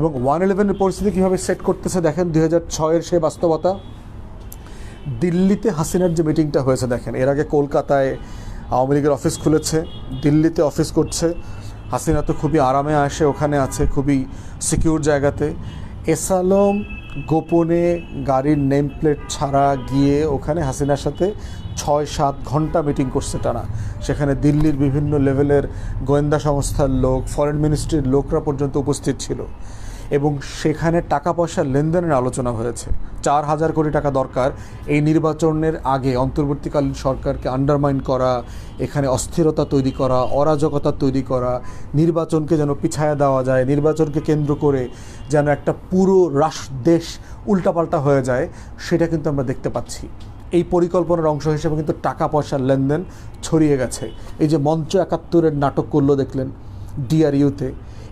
এবং 1/11-এর পরিস্থিতি কীভাবে সেট করতেছে দেখেন। 2006-এর সেই বাস্তবতা। দিল্লিতে হাসিনার যে মিটিংটা হয়েছে দেখেন, এর আগে কলকাতায় আওয়ামী লীগের অফিস খুলেছে, দিল্লিতে অফিস করছে। হাসিনা তো খুবই আরামে আসে, ওখানে আছে খুবই সিকিউর জায়গাতে। এস আলম গোপনে গাড়ির নেম প্লেট ছাড়া গিয়ে ওখানে হাসিনার সাথে 6-7 ঘন্টা মিটিং করছে টানা। সেখানে দিল্লির বিভিন্ন লেভেলের গোয়েন্দা সংস্থার লোক, ফরেন মিনিস্ট্রির লোকরা পর্যন্ত উপস্থিত ছিল এবং সেখানে টাকা পয়সার লেনদেনের আলোচনা হয়েছে। 4,000 কোটি টাকা দরকার এই নির্বাচনের আগে অন্তর্বর্তীকালীন সরকারকে আন্ডারমাইন করা, এখানে অস্থিরতা তৈরি করা, অরাজকতা তৈরি করা, নির্বাচনকে যেন পিছায়া দেওয়া যায়, নির্বাচনকে কেন্দ্র করে যেন একটা পুরো দেশ উল্টাপাল্টা হয়ে যায়, সেটা কিন্তু আমরা দেখতে পাচ্ছি। এই পরিকল্পনার অংশ হিসেবে কিন্তু টাকা পয়সার লেনদেন ছড়িয়ে গেছে। এই যে মঞ্চ 71-এর নাটক করলো দেখলেন ডিআরইউতে,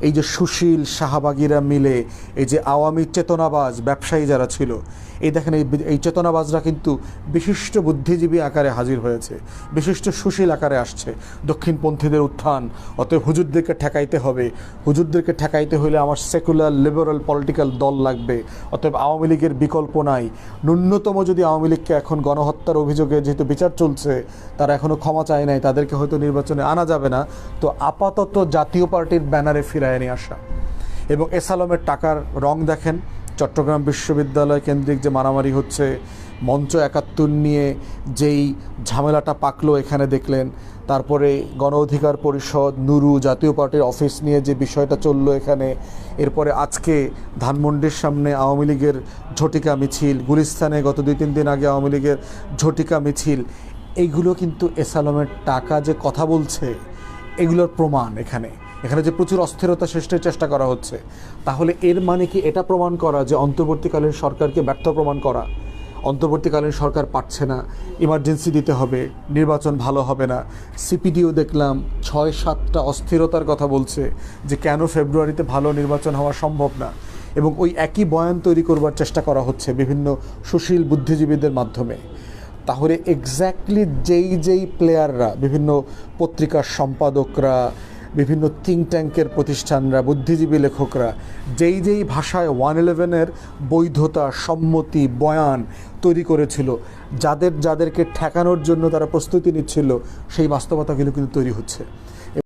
এই যে সুশীল শাহবাগীরা মিলে এই যে আওয়ামী চেতনাবাজ ব্যবসায়ী যারা ছিল, এই দেখেন এই চেতনাবাজরা কিন্তু বিশিষ্ট বুদ্ধিজীবী আকারে হাজির হয়েছে, বিশিষ্ট সুশীল আকারে আসছে। দক্ষিণপন্থীদের উত্থান, অতএব হুজুরদেরকে ঠেকাইতে হবে, হুজুরদেরকে ঠেকাইতে হলে আমার সেকুলার লিবারাল পলিটিক্যাল দল লাগবে, অতএব আওয়ামী লীগের বিকল্প নাই। ন্যূনতম যদি আওয়ামী লীগকে এখন গণহত্যার অভিযোগে যেহেতু বিচার চলছে, তারা এখনও ক্ষমা চায় নাই, তাদেরকে হয়তো নির্বাচনে আনা যাবে না, তো আপাতত জাতীয় পার্টির ব্যানারে ফিরায় নিয়ে আসা। এবং এস আলমের টাকার রং দেখেন, চট্টগ্রাম বিশ্ববিদ্যালয় কেন্দ্রিক যে মারামারি হচ্ছে, মঞ্চ 71 নিয়ে যেই ঝামেলাটা পাকলো এখানে দেখলেন, তারপরে গণ অধিকার পরিষদ, নুরু, জাতীয় পার্টির অফিস নিয়ে যে বিষয়টা চললো এখানে, এরপরে আজকে ধানমন্ডির সামনে আওয়ামী লীগের ঝটিকা মিছিল, গুলিস্তানে গত 2-3 দিন আগে আওয়ামী লীগের ঝটিকা মিছিল, এইগুলো কিন্তু এস আলমের টাকা যে কথা বলছে এগুলোর প্রমাণ। এখানে যে প্রচুর অস্থিরতা সৃষ্টির চেষ্টা করা হচ্ছে, তাহলে এর মানে কি এটা প্রমাণ করা যে অন্তর্বর্তীকালীন সরকারকে ব্যর্থ প্রমাণ করা? অন্তর্বর্তীকালীন সরকার পারছে না, ইমার্জেন্সি দিতে হবে, নির্বাচন ভালো হবে না। সিপিডিও দেখলাম 6-7টা অস্থিরতার কথা বলছে যে কেন ফেব্রুয়ারিতে ভালো নির্বাচন হওয়া সম্ভব না, এবং ওই একই বয়ান তৈরি করবার চেষ্টা করা হচ্ছে বিভিন্ন সুশীল বুদ্ধিজীবীদের মাধ্যমে। তাহলে এক্স্যাক্টলি যেই প্লেয়াররা, বিভিন্ন পত্রিকার সম্পাদকরা, বিভিন্ন থিঙ্ক ট্যাঙ্কের প্রতিষ্ঠানরা, বুদ্ধিজীবী লেখকরা যেই ভাষায় 1/11-এর বৈধতা, সম্মতি, বয়ান তৈরি করেছিল, যাদেরকে ঠেকানোর জন্য তারা প্রস্তুতি নিচ্ছিল, সেই বাস্তবতাগুলো কিন্তু তৈরি হচ্ছে।